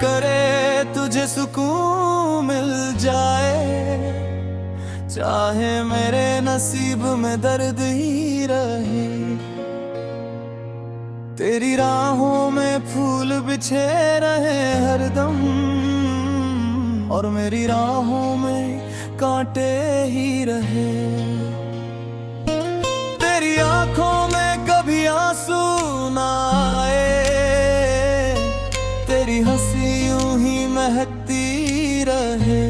करे तुझे सुकून मिल जाए, चाहे मेरे नसीब में दर्द ही रहे। तेरी राहों में फूल बिछे रहे हरदम, और मेरी राहों में कांटे ही रहे। तेरी आंखों में कभी आंसू ना आए, तेरी हंसी यूं ही महकती रहे।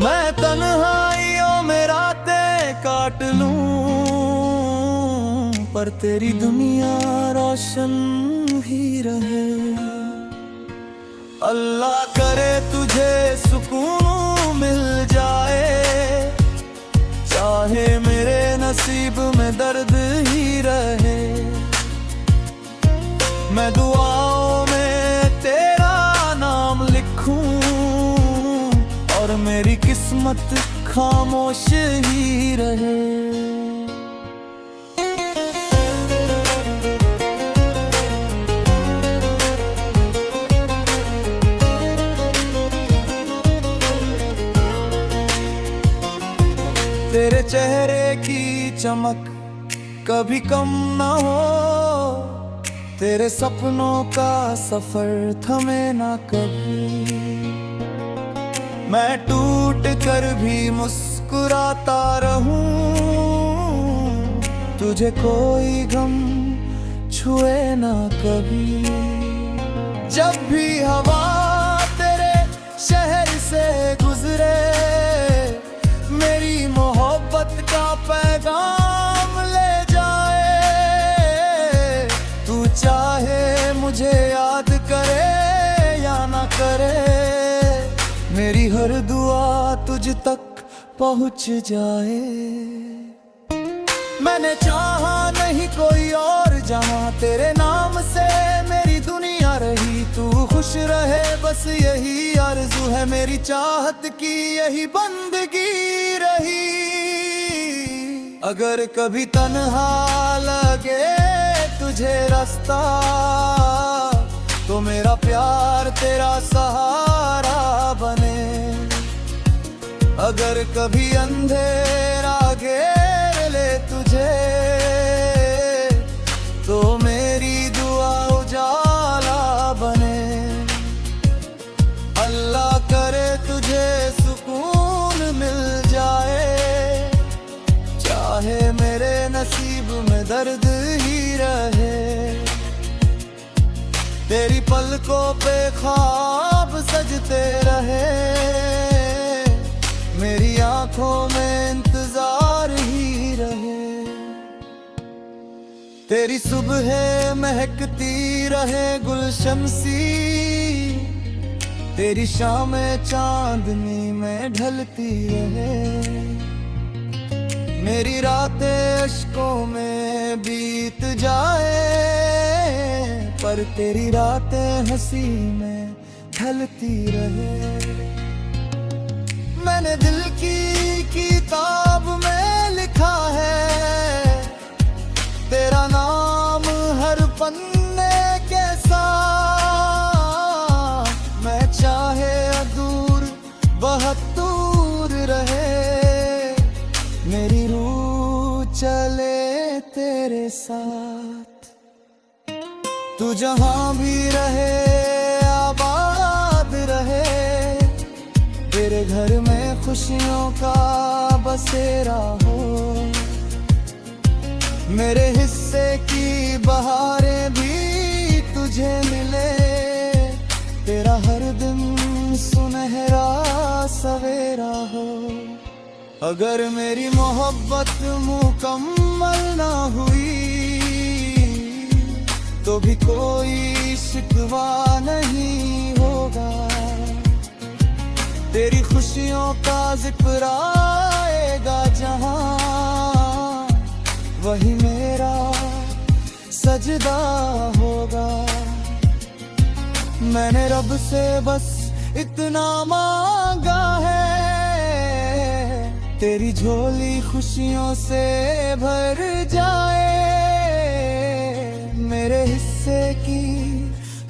मैं तन्हाइयों में रातें काट लूं, पर तेरी दुनिया रोशन ही रहे। अल्लाह करे तुझे सुकून मिल जाए, चाहे मेरे नसीब में दर्द ही रहे। मैं दुआओं में तेरा नाम लिखूं, और मेरी किस्मत खामोश ही रहे। तेरे चेहरे की चमक कभी कम ना हो, तेरे सपनों का सफर थमे ना कभी। मैं टूट कर भी मुस्कुराता रहूं, तुझे कोई गम छुए ना कभी। जब भी हवा तेरे शहर से गुजरे, मेरी मोहब्बत का पैगाम ले जाए। तू चाहे मुझे याद करे या ना करे, मेरी हर दुआ तुझ तक पहुंच जाए। मैंने चाहा नहीं कोई और जहां, तेरे नाम से मेरी दुनिया रही। तू खुश रहे बस यही आरज़ू है, मेरी चाहत की यही बंदगी रही। अगर कभी तन्हा लगे तुझे रास्ता, तो मेरा प्यार तेरा सहारा बने। अगर कभी अंधेरा घेर ले तुझे, तो मेरी दुआ उजाला बने। अल्लाह करे तुझे सुकून मिल जाए, चाहे मेरे नसीब में दर्द ही रहे। तेरी पलकों पे ख्वाब सजते रहे, मेरी आंखों में इंतजार ही रहे। तेरी सुबह महकती रहे गुलशन सी, तेरी शामें चांदनी में ढलती रहे। मेरी रातें अश्कों में बीत जाए, पर तेरी रातें हंसी में ढलती रहे। मैंने दिल की किताब में लिखा है तेरा नाम हर पन्ने के साथ। मैं चाहे दूर बहुत दूर रहे, मेरी रूह चले तेरे साथ। तू जहां भी रहे आबाद रहे, तेरे घर में खुशियों का बसेरा हो। मेरे हिस्से की बहारें भी तुझे मिले, तेरा हर दिन सुनहरा सवेरा हो। अगर मेरी मोहब्बत मुकम्मल ना हुई, तो भी कोई शिकवा नहीं होगा। तेरी खुशियों का जिक्र आएगा जहां, वही मेरा सजदा होगा। मैंने रब से बस इतना मांगा है, तेरी झोली खुशियों से भर जाए। मेरे हिस्से की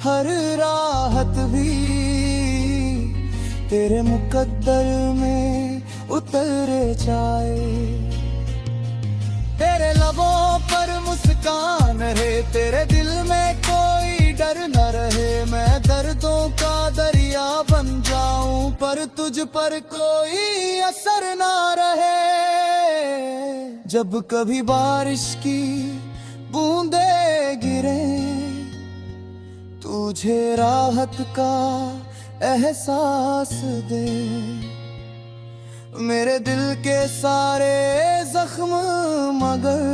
हर राहत भी तेरे मुकद्दर में उतर जाए। तेरे लबों पर मुस्कान रहे, तेरे दिल में कोई डर न रहे। मैं दर्दों का दरिया बन जाऊं पर तुझ पर कोई असर ना रहे। जब कभी बारिश की बूंदें गिरे, तुझे राहत का एहसास दे। मेरे दिल के सारे जख्म मगर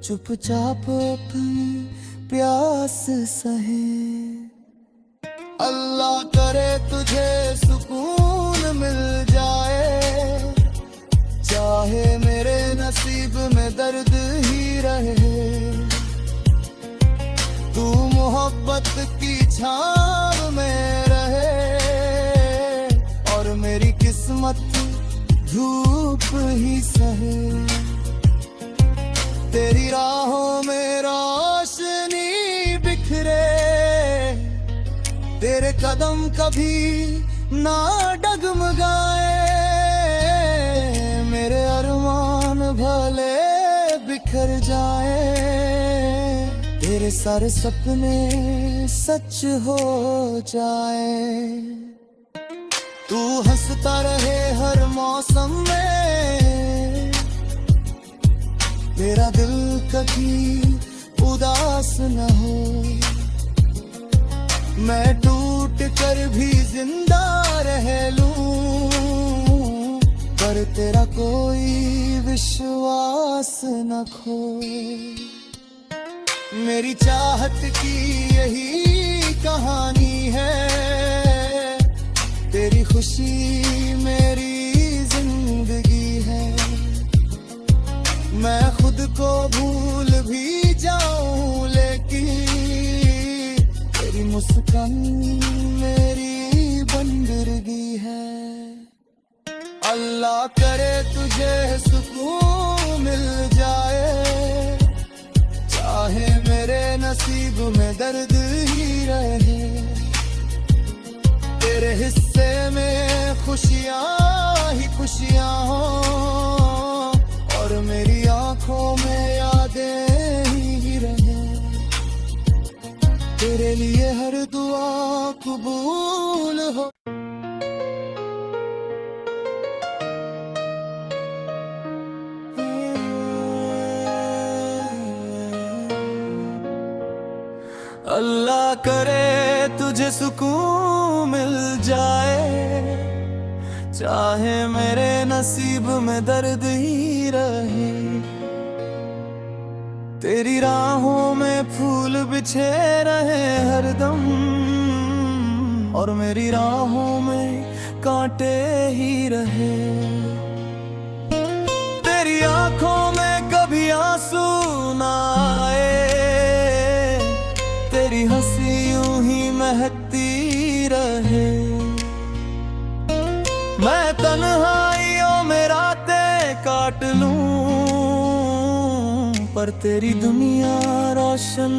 चुपचाप अपनी प्यास सहे। अल्लाह करे तुझे सुकून मिल जाए, चाहे मेरे नसीब में दर्द ही रहे। तू मोहब्बत की छाव में रहे और मेरी किस्मत धूप ही सहे। तेरी राहों में रोशनी बिखरे, तेरे कदम कभी ना डगमगाए। मेरे अरमान भले बिखर जाए, तेरे सारे सपने सच हो जाए। तू हंसता रहे हर मौसम में, मेरा दिल कभी उदास न हो। मैं टूट कर भी जिंदा रह लूं पर तेरा कोई विश्वास न खोए। मेरी चाहत की यही कहानी है, तेरी खुशी मेरी जिंदगी है। मैं खुद को भूल भी जाऊं लेकिन तेरी मुस्कान मेरी बंदरगी है। अल्लाह करे तुझे सुकून मिल जाए, चाहे मेरे नसीब में दर्द ही रहे। तेरे हिस्से में खुशियाँ ही खुशियाँ हो और मेरी आंखों में यादें ही रहे। तेरे लिए हर दुआ कबूल हो। अल्लाह करे तुझे सुकून मिल जाए, चाहे मेरे नसीब में दर्द ही रहे। तेरी राहों में फूल बिछे रहे हरदम और मेरी राहों में कांटे ही रहे। तेरी आंखों में कभी आंसू ना आए, तेरी हंसी यूं ही महकती रहे। मैं तन्हाइयों में रातें काट लूं पर तेरी दुनिया रोशन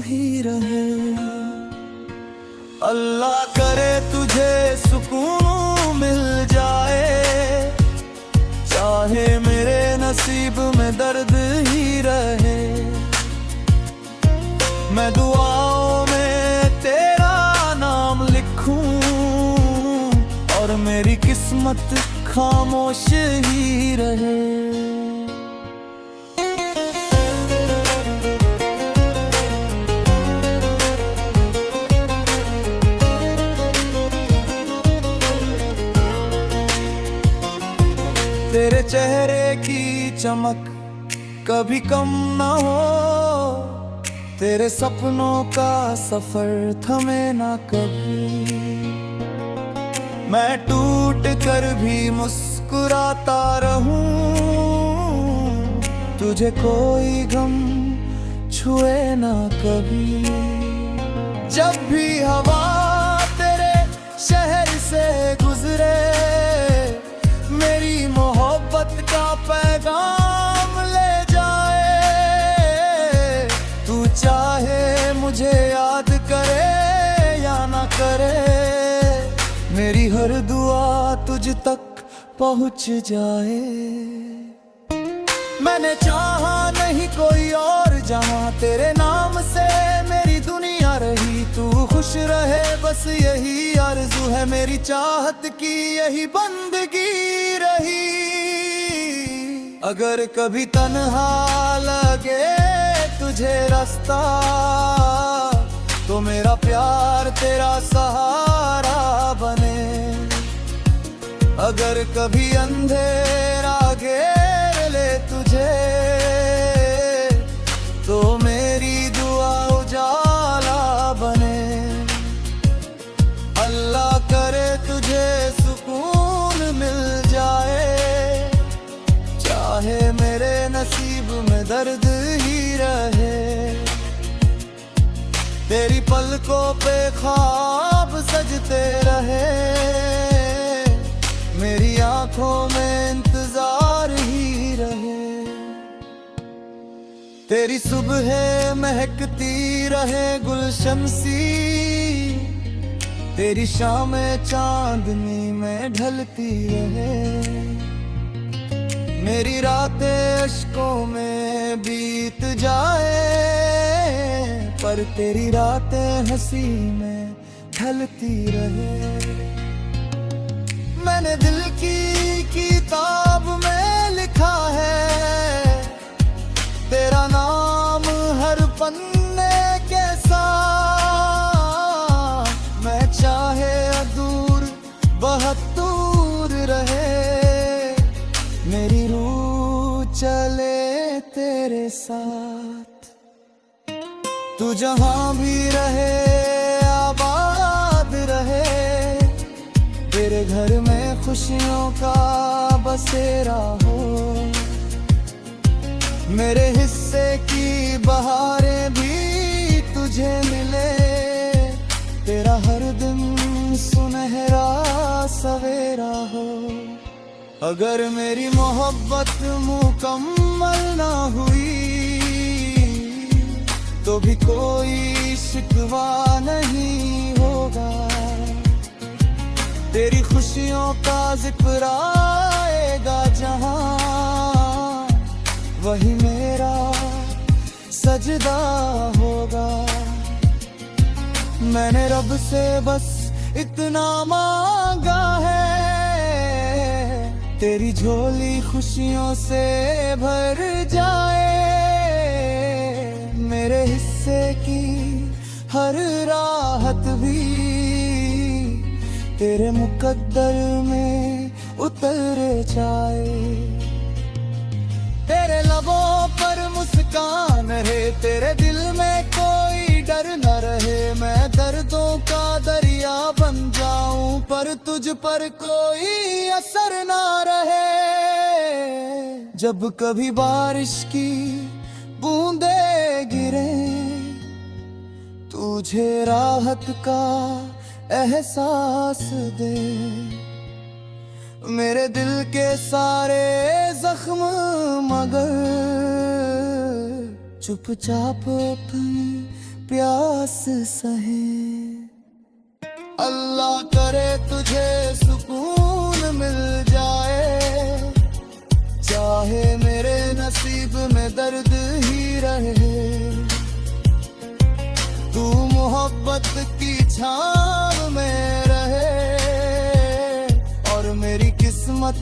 ही रहे। अल्लाह करे तुझे सुकून मिल जाए, चाहे मेरे नसीब में दर्द ही रहे। मैं दुआओं में तेरा नाम लिखूं और मेरी किस्मत खामोश ही रहे। तेरे चेहरे की चमक कभी कम ना हो, तेरे सपनों का सफर थमे ना कभी। मैं टूट कर भी मुस्कुराता रहूं, तुझे कोई गम छुए ना कभी। जब भी हवा तेरे शहर से गुजरे, मेरी मोहब्बत का पैगाम ले जाए। तू चाहे मुझे मेरी हर दुआ तुझ तक पहुंच जाए। मैंने चाहा नहीं कोई और जहां तेरे नाम से मेरी दुनिया रही। तू खुश रहे बस यही आरज़ू है मेरी, चाहत की यही बंदगी रही। अगर कभी तन्हा लगे तुझे रास्ता, तो मेरा प्यार तेरा सहारा बने। अगर कभी अंधेरा घेर ले तुझे, तो मेरी दुआ उजाला बने। अल्लाह करे तुझे सुकून मिल जाए, चाहे मेरे नसीब में दर्द ही रहे। तेरी पलकों पे ख्वाब सजते रहे, मेरी आंखों में इंतजार ही रहे। तेरी सुबह महकती रहे गुलशन सी, तेरी शामें चांदनी में ढलती रहे। मेरी रातें अश्कों में बीत जाए, पर तेरी रातें हंसी में ढलती रहे। मैंने दिल की किताब में लिखा है तेरा नाम हर पन्ने के साथ। मैं चाहे दूर बहुत दूर रहे, मेरी रूह चले तेरे साथ। तू जहां भी रहे आबाद रहे, तेरे घर में खुशियों का बसेरा हो। मेरे हिस्से की बहारें भी तुझे मिले, तेरा हर दिन सुनहरा सवेरा हो। अगर मेरी मोहब्बत मुकम्मल ना हुई, तो भी कोई शिकवा नहीं होगा। तेरी खुशियों का जिक्र आएगा जहां, वही मेरा सजदा होगा। मैंने रब से बस इतना मांगा है, तेरी झोली खुशियों से भर जाए। मेरे हिस्से की हर राहत भी तेरे मुकद्दर में उतर जाए। तेरे लबों पर मुस्कान रहे, तेरे दिल में कोई डर न रहे। मैं दर्दों का दरिया बन जाऊं, पर तुझ पर कोई असर ना रहे। जब कभी बारिश की बूंदे गिरे, तुझे राहत का एहसास दे। मेरे दिल के सारे जख्म मगर चुपचाप अपनी प्यास सहे। अल्लाह करे तुझे सुकून मिल जाए, चाहे मेरे नसीब में दर्द ही रहे। तू मोहब्बत की छाव में रहे, और मेरी किस्मत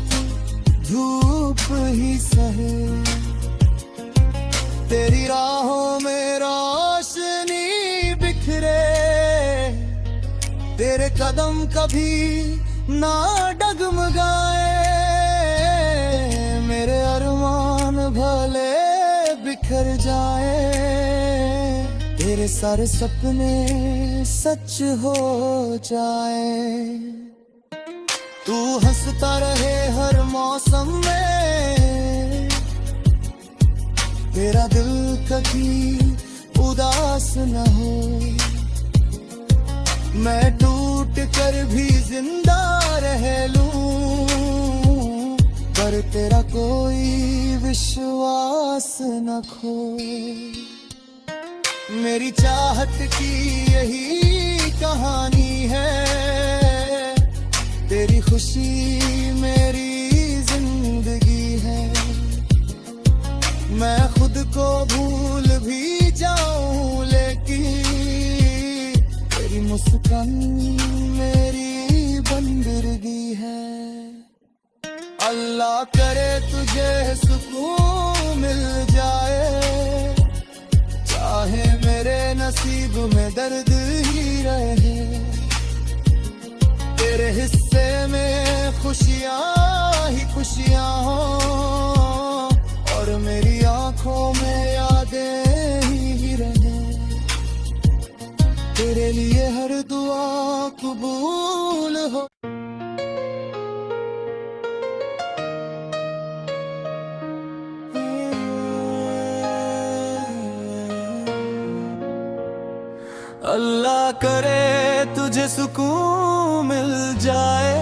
धूप ही सहे। तेरी राहों में रोशनी बिखरे, तेरे कदम कभी ना डगमगाए। मेरे अरमान भले बिखर जाए, तेरे सारे सपने सच हो जाए। तू हंसता रहे हर मौसम में, तेरा दिल कभी उदास न हो। मैं टूट कर भी जिंदा रह लूं, पर तेरा कोई विश्वास न खो। मेरी चाहत की यही कहानी है, खुशी मेरी जिंदगी है। मैं खुद को भूल भी जाऊं लेकिन तेरी मुस्कान मेरी बंदरगी है। अल्लाह करे तुझे सुकून मिल जाए, चाहे मेरे नसीब में दर्द ही रहे। तेरे हिस्से में खुशियाँ ही खुशियाँ हो और मेरी आंखों में यादें ही रहे। तेरे लिए हर दुआ कबूल हो। अल्लाह करे तुझे सुकून मिल जाए,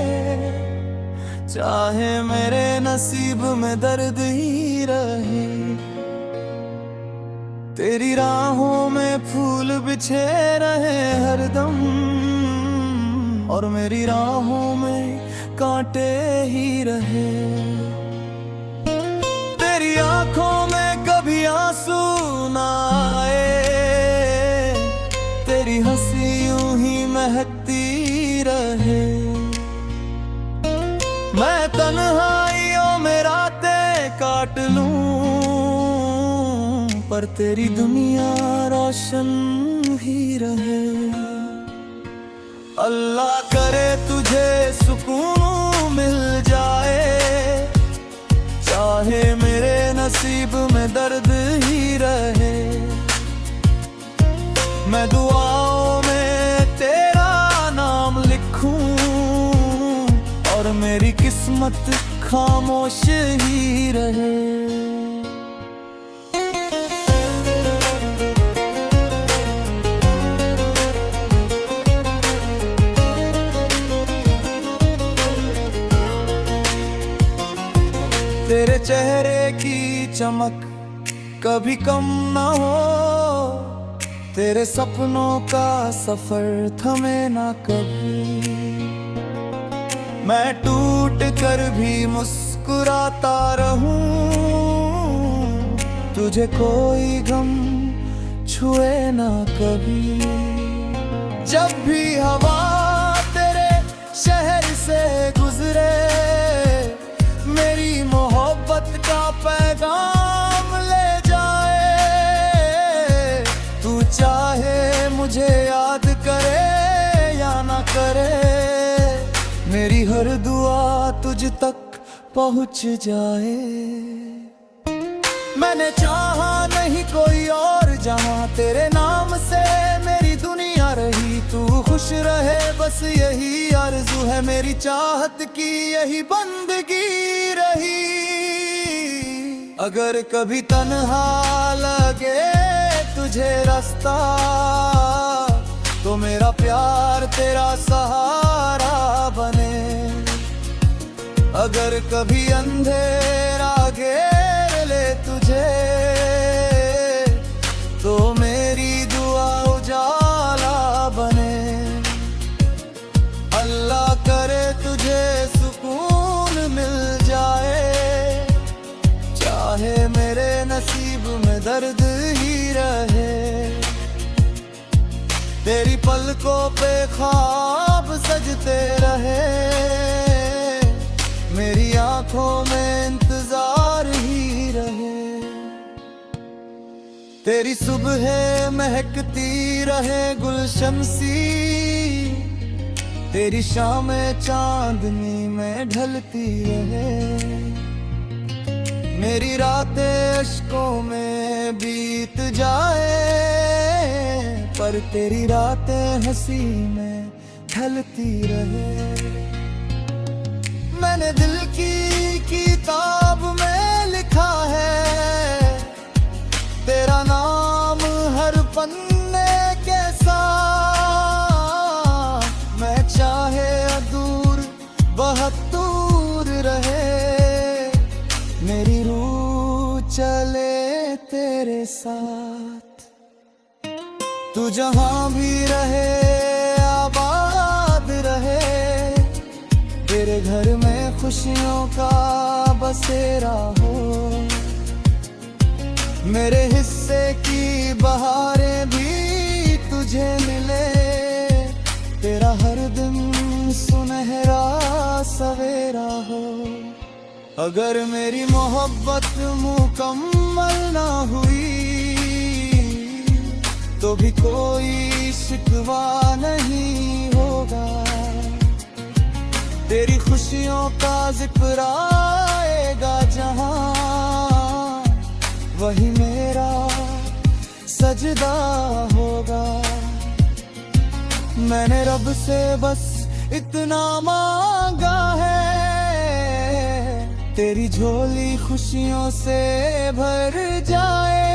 चाहे मेरे नसीब में दर्द ही रहे। तेरी राहों में फूल बिछे रहे हरदम और मेरी राहों में कांटे ही रहे। तेरी आंखों में कभी आंसू ना आए, तेरी हंसी यूं ही महकती रहे। मैं तन्हाइयों में रातें काट लूं पर तेरी दुनिया रोशन ही रहे। अल्लाह करे तुझे सुकून मिल जाए, चाहे मेरे नसीब में दर्द ही रहे। मैं दुआओं में तेरा नाम लिखूं और मेरी किस्मत खामोश ही रहे। तेरे चेहरे की चमक कभी कम ना हो, तेरे सपनों का सफर थमे ना कभी। मैं टूट कर भी मुस्कुराता रहूं, तुझे कोई गम छुए ना कभी। जब भी हवा तेरे शहर से गुजरे, मेरी मोहब्बत का पैगाम ले जाए। तू चाहे मुझे याद करे या ना करे, मेरी हर दुआ तुझ तक पहुंच जाए। मैंने चाहा नहीं कोई और जहां तेरे नाम से मेरी दुनिया रही। तू खुश रहे बस यही आरज़ू है मेरी, चाहत की यही बंदगी रही। अगर कभी तन्हा लगे तुझे रास्ता, तो मेरा प्यार तेरा सहारा बने। अगर कभी अंधेरा घेर ले तुझे, तो मेरी दुआ उजाला बने। अल्लाह करे तुझे सुकून मिल जाए, चाहे मेरे नसीब में दर्द ही रहे। तेरी पलकों पे ख्वाब सजते रहे, मेरी आंखों में इंतजार ही रहे। तेरी सुबह महकती रहे गुलशन सी, तेरी शामें चांदनी में ढलती रहे। मेरी रातें अश्कों में बीत जाए, पर तेरी रातें हंसी में ढलती रहे। मैंने दिल की किताब में लिखा है तेरा नाम हर पन्ने के साथ। मैं चाहे दूर बहुत दूर रहे, मेरी रूह चले तेरे साथ। तू जहां भी रहे आबाद रहे, तेरे घर में खुशियों का बसेरा हो, मेरे हिस्से की बहारें भी तुझे मिले, तेरा हर दिन सुनहरा सवेरा हो। अगर मेरी मोहब्बत मुकम्मल ना हुई तो भी कोई शिकवा नहीं होगा, तेरी खुशियों का जिक्र आएगा जहां, वही मेरा सजदा होगा। मैंने रब से बस इतना मांगा है, तेरी झोली खुशियों से भर जाए,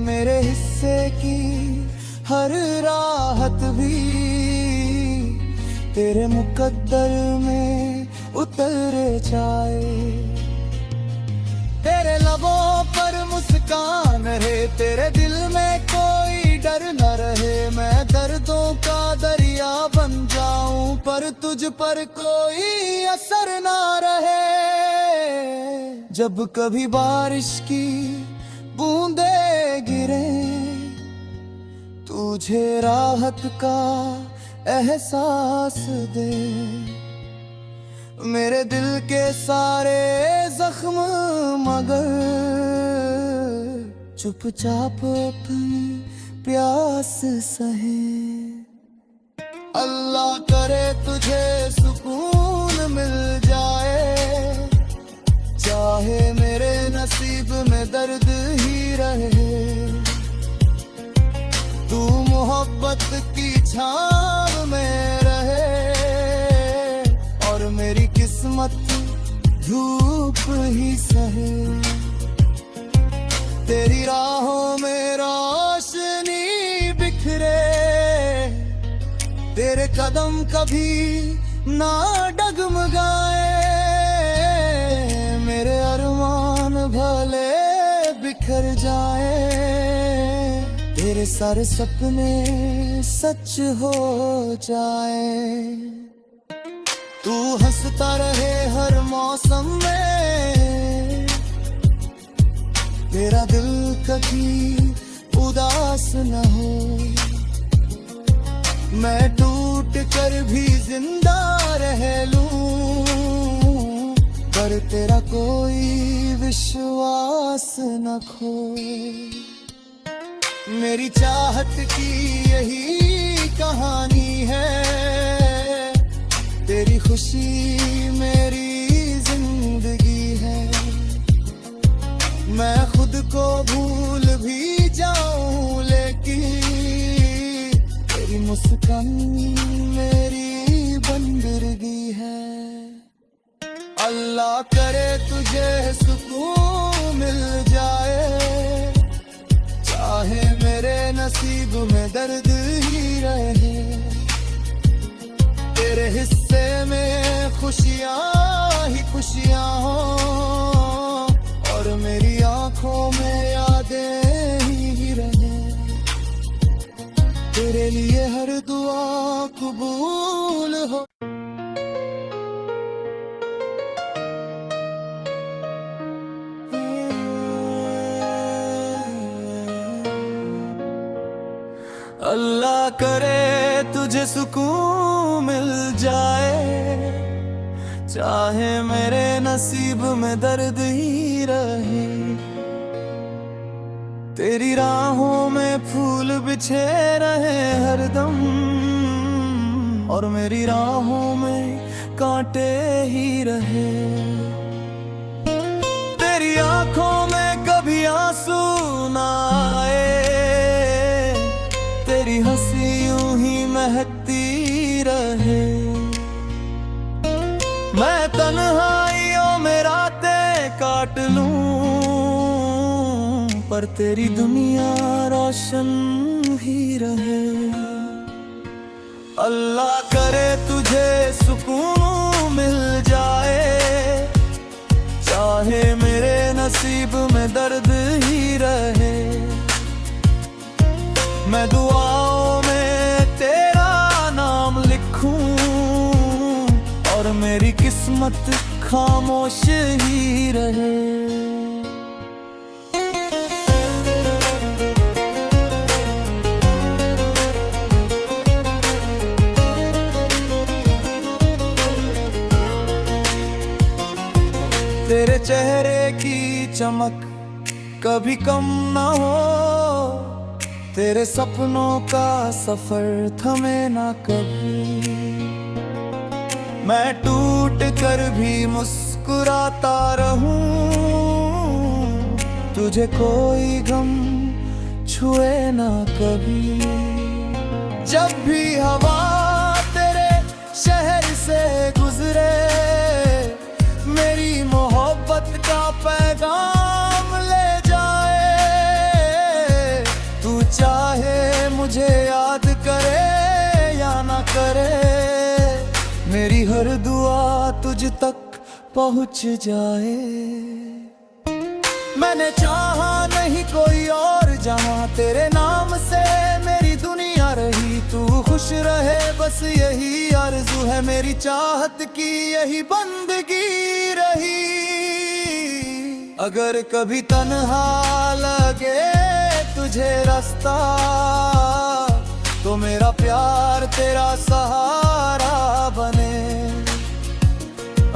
मेरे हिस्से की हर राहत भी तेरे मुकद्दर में उतर जाए। तेरे लबों पर मुस्कान रहे, तेरे दिल में कोई डर न रहे, मैं दर्दों का दरिया बन जाऊं पर तुझ पर कोई असर ना रहे। जब कभी बारिश की बूंदें गिरे, तुझे राहत का एहसास दे, मेरे दिल के सारे जख्म मगर चुपचाप अपनी प्यास सहे। अल्लाह करे तुझे सुकून मिल जाए, चाहे मेरे नसीब में दर्द ही रहे, तू मोहब्बत की छाव में रहे और मेरी किस्मत धूप ही सहे। तेरी राहों में रोशनी बिखरे, तेरे कदम कभी ना डगमगाए, मेरे अरमान भले बिखर जाए, तेरे सारे सपने सच हो जाए। तू हंसता रहे हर मौसम में, तेरा दिल कभी उदास न हो, मैं टूट कर भी जिंदा रह लूं पर तेरा कोई विश्वास न खोए। मेरी चाहत की यही कहानी है, तेरी खुशी मेरी जिंदगी है, मैं खुद को भूल भी जाऊं लेकिन तेरी मुस्कान मेरी बंदरगी है। अल्लाह करे तुझे सुकून मिल जाए, चाहे मेरे नसीब में दर्द ही रहे, तेरे हिस्से में खुशियाँ ही खुशियाँ हो और मेरी आंखों में यादें ही रहे, तेरे लिए हर दुआ कबूल हो। अल्लाह करे तुझे सुकून मिल जाए, चाहे मेरे नसीब में दर्द ही रहे, तेरी राहों में फूल बिछे रहे हरदम और मेरी राहों में कांटे ही रहे, तेरी आंखों में कभी आंसू ना आए, तेरी हंसी यूं ही महकती रहे, मैं तन्हाइयों में रातें काट लूं पर तेरी दुनिया रोशन ही रहे। अल्लाह करे तुझे सुकून मिल जाए, चाहे मेरे नसीब में दर्द ही रहे, मैं दुआओं में तेरा नाम लिखूं और मेरी किस्मत खामोश ही रहे। तेरे चेहरे की चमक कभी कम ना हो, तेरे सपनों का सफर थमे ना कभी। मैं टूट कर भी मुस्कुराता रहूं, तुझे कोई गम छुए ना कभी। जब भी हवा तेरे शहर से गुजरे, मेरी मोहब्बत का पैगाम ले जाए। तू चाहे मुझे याद करे या ना करे, मेरी हर दुआ तुझ तक पहुंच जाए। मैंने चाहा नहीं कोई और जहां तेरे नाम से मेरी दुनिया रही। तू खुश रहे बस यही आरज़ू है मेरी, चाहत की यही बंदगी रही। अगर कभी तन्हा लगे तुझे रास्ता, तो मेरा प्यार तेरा सहारा बने।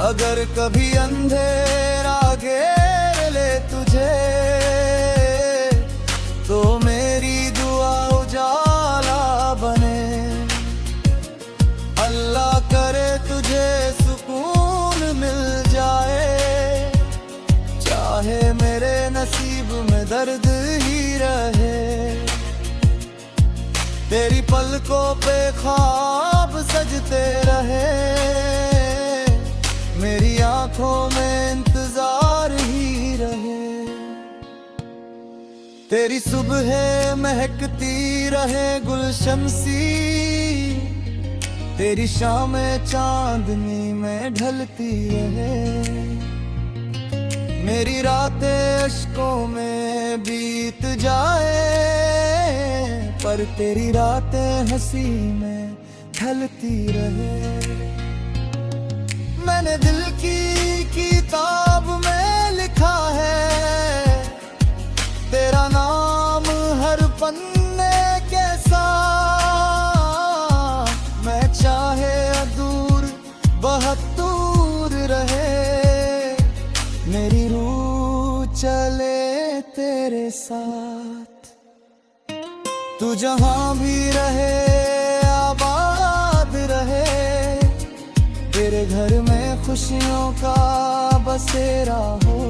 अगर कभी अंधेरा घेर ले तुझे, तो मेरी दुआ उजाला बने। अल्लाह करे तुझे सुकून मिल जाए, चाहे मेरे नसीब में दर्द ही रहे। तेरी पलकों पे ख्वाब सजते रहे, मेरी आंखों में इंतजार ही रहे। तेरी सुबह महकती रहे गुलशन सी, तेरी शामें चांदनी में ढलती रहे। मेरी रातें अश्कों में बीत जाए, पर तेरी रातें हंसी में ढलती रहे। मैंने दिल की किताब में लिखा है तेरा नाम हर पन्ने के साथ। मैं चाहे दूर बहुत दूर रहे, मेरी रूह चले तेरे साथ। तू जहां भी रहे आबाद रहे, तेरे घर में खुशियों का बसेरा हो।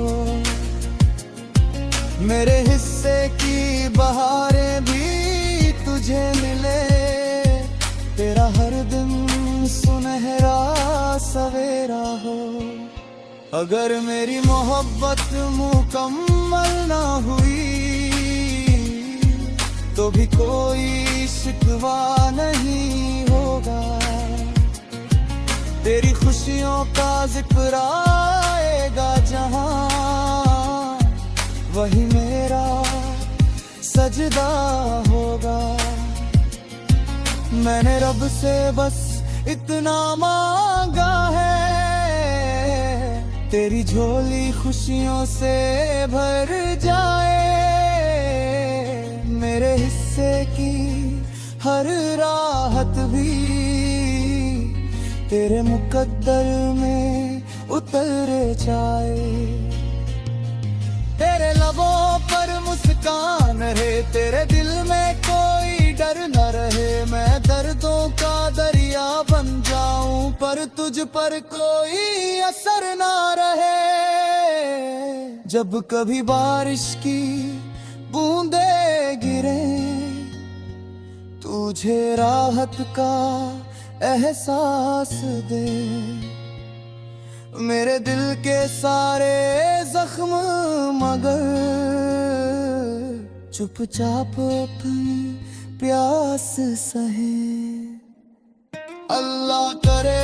मेरे हिस्से की बहारें भी तुझे मिले, तेरा हर दिन सुनहरा सवेरा हो। अगर मेरी मोहब्बत मुकम्मल ना हुई, तो भी कोई शिकवा नहीं होगा। तेरी खुशियों का जिक्र आएगा जहां, वही मेरा सजदा होगा। मैंने रब से बस इतना मांगा है, तेरी झोली खुशियों से भर जाए। मेरे हिस्से की हर राहत भी तेरे मुकद्दर में उतर जाए। तेरे लबों पर मुस्कान रहे, तेरे दिल में कोई डर न रहे। मैं दर्दों का दरिया बन जाऊं, पर तुझ पर कोई असर ना रहे। जब कभी बारिश की बूंदें गिरे, तुझे राहत का एहसास दे। मेरे दिल के सारे जख्म मगर चुपचाप अपनी प्यास सहे। अल्लाह करे